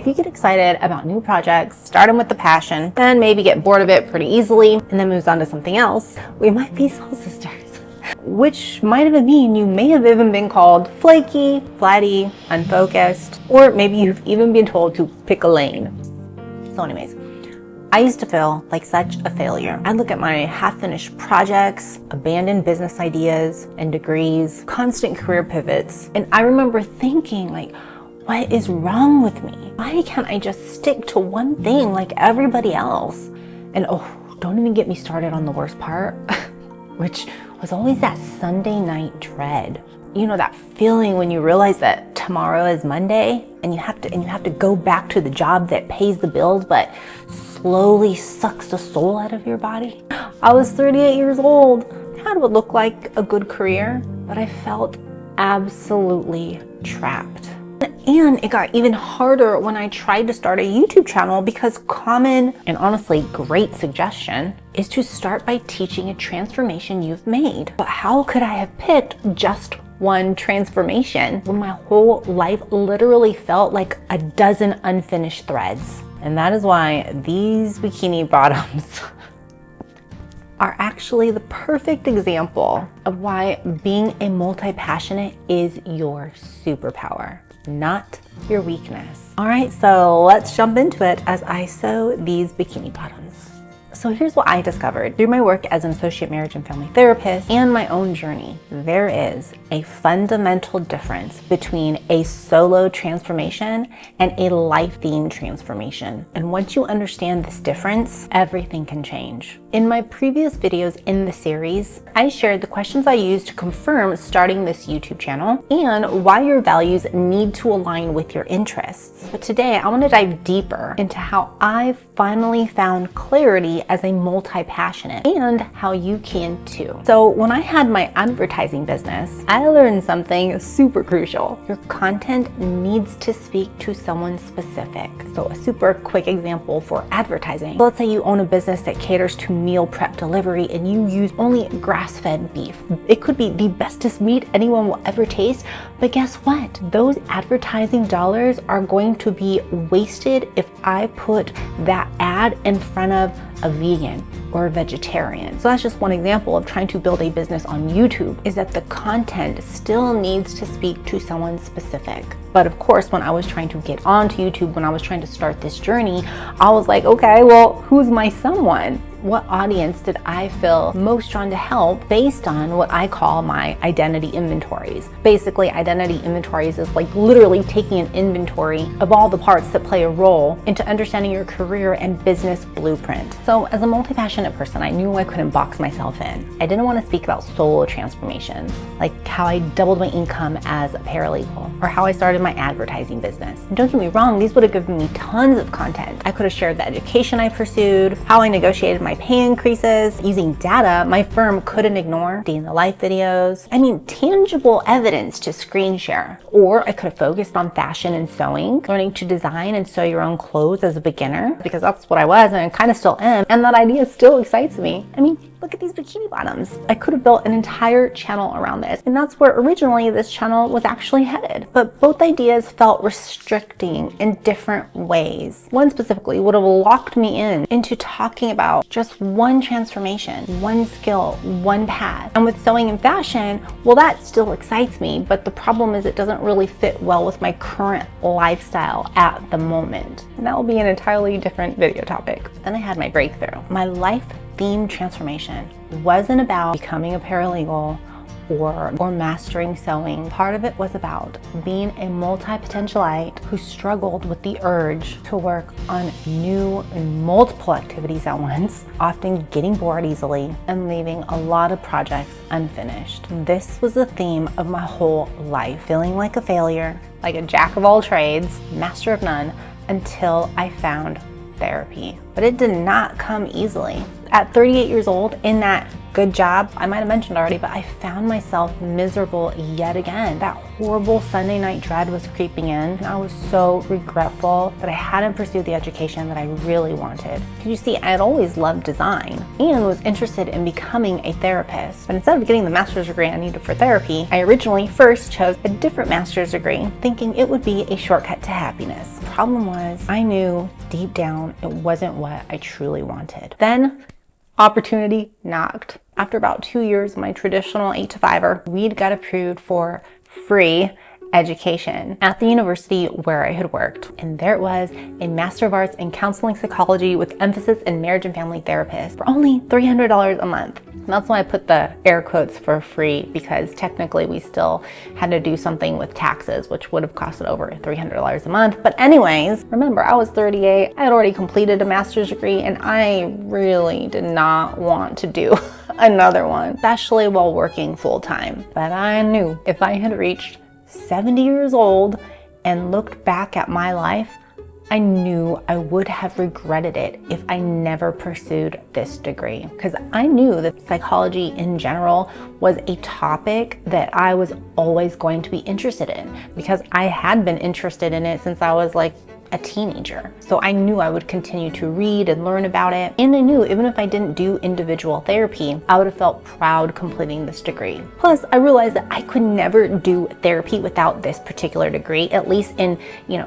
If you get excited about new projects, start them with the passion, then maybe get bored of it pretty easily and then moves on to something else, we might be soul sisters. Which might even mean you may have even been called flaky, flatty, unfocused, or maybe you've even been told to pick a lane. So anyways, I used to feel like such a failure. I'd look at my half-finished projects, abandoned business ideas and degrees, constant career pivots, and I remember thinking like, what is wrong with me? Why can't I just stick to one thing like everybody else? And oh, don't even get me started on the worst part, which was always that Sunday night dread. You know, that feeling when you realize that tomorrow is Monday and you have to go back to the job that pays the bills but slowly sucks the soul out of your body. I was 38 years old, had what looked like a good career, but I felt absolutely trapped. And it got even harder when I tried to start a YouTube channel, because common and honestly great suggestion is to start by teaching a transformation you've made. But how could I have picked just one transformation when my whole life literally felt like a dozen unfinished threads? And that is why these bikini bottoms are actually the perfect example of why being a multi-passionate is your superpower, not your weakness. All right, so let's jump into it as I sew these bikini bottoms. So here's what I discovered through my work as an associate marriage and family therapist and my own journey. There is a fundamental difference between a solo transformation and a life-themed transformation. And once you understand this difference, everything can change. In my previous videos in the series, I shared the questions I used to confirm starting this YouTube channel and why your values need to align with your interests. But today I want to dive deeper into how I finally found clarity as a multi-passionate and how you can too. So when I had my advertising business, I learned something super crucial. Your content needs to speak to someone specific. So a super quick example for advertising. Let's say you own a business that caters to meal prep delivery and you use only grass-fed beef. It could be the bestest meat anyone will ever taste, but guess what? Those advertising dollars are going to be wasted if I put that ad in front of a vegan or a vegetarian. So that's just one example of trying to build a business on YouTube, is that the content still needs to speak to someone specific. But of course, when I was trying to get onto YouTube, when I was trying to start this journey, I was like, okay, well, who's my someone? What audience did I feel most drawn to help based on what I call my identity inventories? Basically, identity inventories is like literally taking an inventory of all the parts that play a role into understanding your career and business blueprint. So as a multi-passionate person, I knew I couldn't box myself in. I didn't want to speak about solo transformations, like how I doubled my income as a paralegal or how I started my advertising business. And don't get me wrong, these would have given me tons of content. I could have shared the education I pursued, how I negotiated my pay increases, using data my firm couldn't ignore, day in the life videos. I mean, tangible evidence to screen share. Or I could have focused on fashion and sewing, learning to design and sew your own clothes as a beginner, because that's what I was and I kind of still am. And that idea still excites me. I mean, look at these bikini bottoms. I could have built an entire channel around this. And that's where originally this channel was actually headed. But both ideas felt restricting in different ways. One specifically would have locked me into talking about just one transformation, one skill, one path. And with sewing and fashion, well, that still excites me, but the problem is it doesn't really fit well with my current lifestyle at the moment. And that will be an entirely different video topic. Then I had my breakthrough. My life-themed transformation wasn't about becoming a paralegal or mastering sewing. Part of it was about being a multi-potentialite who struggled with the urge to work on new and multiple activities at once, often getting bored easily and leaving a lot of projects unfinished. This was the theme of my whole life, feeling like a failure, like a jack of all trades, master of none, until I found therapy. But it did not come easily. At 38 years old, in that good job. I might have mentioned already, but I found myself miserable yet again. That horrible Sunday night dread was creeping in, and I was so regretful that I hadn't pursued the education that I really wanted. You see, I had always loved design and was interested in becoming a therapist. But instead of getting the master's degree I needed for therapy, I originally first chose a different master's degree, thinking it would be a shortcut to happiness. The problem was, I knew deep down it wasn't what I truly wanted. Then opportunity knocked. After about 2 years of my traditional 8-to-5er, we'd got approved for free education at the university where I had worked. And there it was, a Master of Arts in Counseling Psychology with emphasis in marriage and family therapist for only $300 a month. And that's why I put the air quotes for free, because technically we still had to do something with taxes, which would have costed over $300 a month. But anyways, remember, I was 38, I had already completed a master's degree, and I really did not want to do another one, especially while working full-time. But I knew if I had reached 70 years old and looked back at my life, I knew I would have regretted it if I never pursued this degree, because I knew that psychology in general was a topic that I was always going to be interested in, because I had been interested in it since I was like a teenager. So I knew I would continue to read and learn about it. And I knew even if I didn't do individual therapy, I would have felt proud completing this degree. Plus, I realized that I could never do therapy without this particular degree, at least in,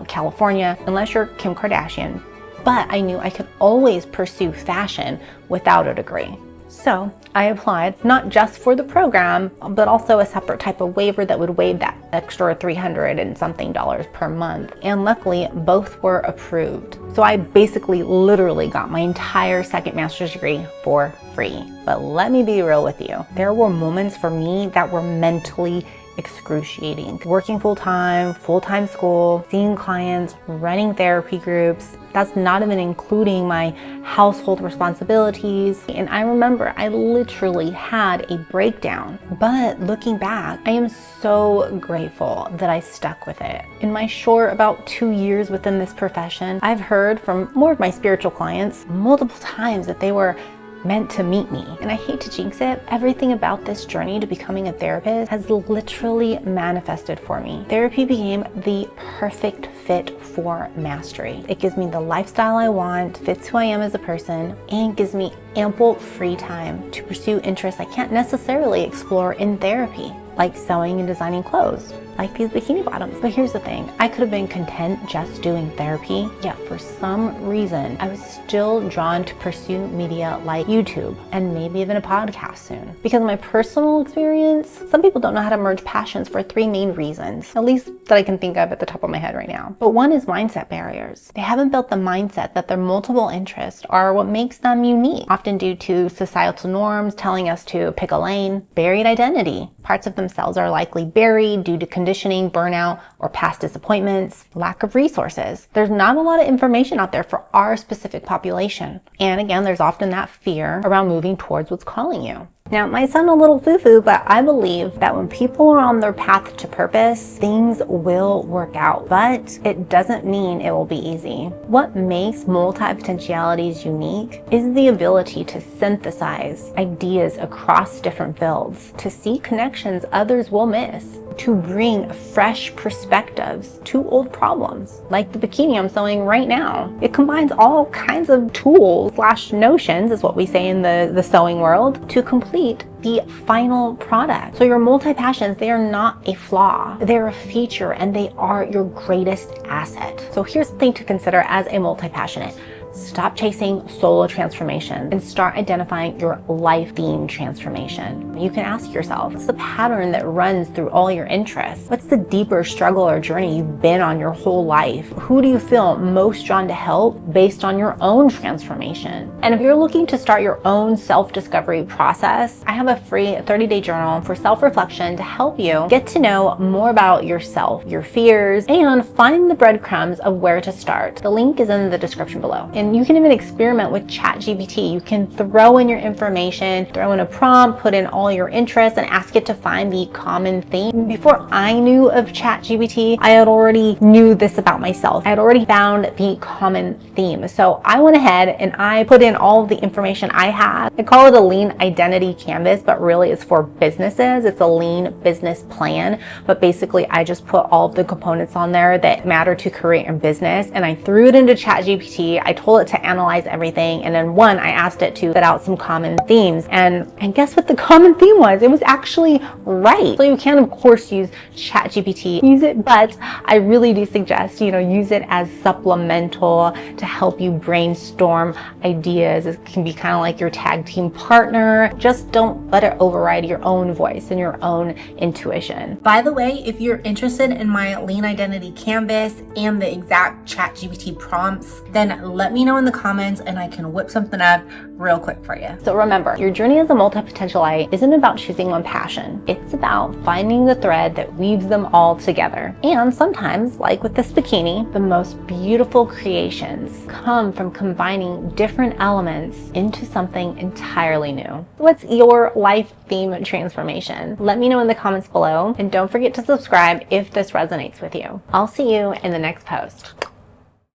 California, unless you're Kim Kardashian. But I knew I could always pursue fashion without a degree. So I applied not just for the program, but also a separate type of waiver that would waive that extra $300 and something per month. And luckily, both were approved. So I basically literally got my entire second master's degree for free. But let me be real with you. There were moments for me that were mentally excruciating. Working full-time school, seeing clients, running therapy groups. That's not even including my household responsibilities. And I remember I literally had a breakdown. But looking back, I am so grateful that I stuck with it. In my short about 2 years within this profession, I've heard from more of my spiritual clients multiple times that they were meant to meet me. And I hate to jinx it, everything about this journey to becoming a therapist has literally manifested for me. Therapy became the perfect fit for mastery. It gives me the lifestyle I want, fits who I am as a person, and gives me ample free time to pursue interests I can't necessarily explore in therapy, like sewing and designing clothes, like these bikini bottoms. But here's the thing, I could have been content just doing therapy, yet for some reason, I was still drawn to pursue media like YouTube and maybe even a podcast soon. Because of my personal experience, some people don't know how to merge passions for 3 main reasons, at least that I can think of at the top of my head right now. But one is mindset barriers. They haven't built the mindset that their multiple interests are what makes them unique, often due to societal norms telling us to pick a lane. Buried identity. Parts of themselves are likely buried due to conditioning, burnout, or past disappointments. Lack of resources. There's not a lot of information out there for our specific population. And again, there's often that fear around moving towards what's calling you. Now, it might sound a little foo-foo, but I believe that when people are on their path to purpose, things will work out, but it doesn't mean it will be easy. What makes multi-potentialities unique is the ability to synthesize ideas across different fields, to see connections others will miss, to bring fresh perspectives to old problems, like the bikini I'm sewing right now. It combines all kinds of tools / notions, is what we say in the sewing world, to complete the final product. So your multi-passions, they are not a flaw. They're a feature, and they are your greatest asset. So here's something to consider as a multi-passionate. Stop chasing solo transformation and start identifying your life-themed transformation. You can ask yourself, what's the pattern that runs through all your interests? What's the deeper struggle or journey you've been on your whole life? Who do you feel most drawn to help based on your own transformation? And if you're looking to start your own self-discovery process, I have a free 30-day journal for self-reflection to help you get to know more about yourself, your fears, and find the breadcrumbs of where to start. The link is in the description below. And you can even experiment with ChatGPT. You can throw in your information, throw in a prompt, put in all your interests, and ask it to find the common theme. Before I knew of ChatGPT, I had already knew this about myself. I had already found the common theme. So I went ahead and I put in all of the information I had. I call it a lean identity canvas, but really it's for businesses. It's a lean business plan. But basically I just put all of the components on there that matter to create a business. And I threw it into ChatGPT. I told it to analyze everything. And then I asked it to set out some common themes. And guess what the common theme was? It was actually right. So you can of course use ChatGPT, use it, but I really do suggest, use it as supplemental to help you brainstorm ideas. It can be kind of like your tag team partner. Just don't let it override your own voice and your own intuition. By the way, if you're interested in my lean identity canvas and the exact ChatGPT prompts, then let me know in the comments and I can whip something up real quick for you. So remember, your journey as a multi-potentialite isn't about choosing one passion. It's about finding the thread that weaves them all together. And sometimes, like with this bikini, the most beautiful creations come from combining different elements into something entirely new. What's your life theme transformation? Let me know in the comments below, and don't forget to subscribe if this resonates with you. I'll see you in the next post.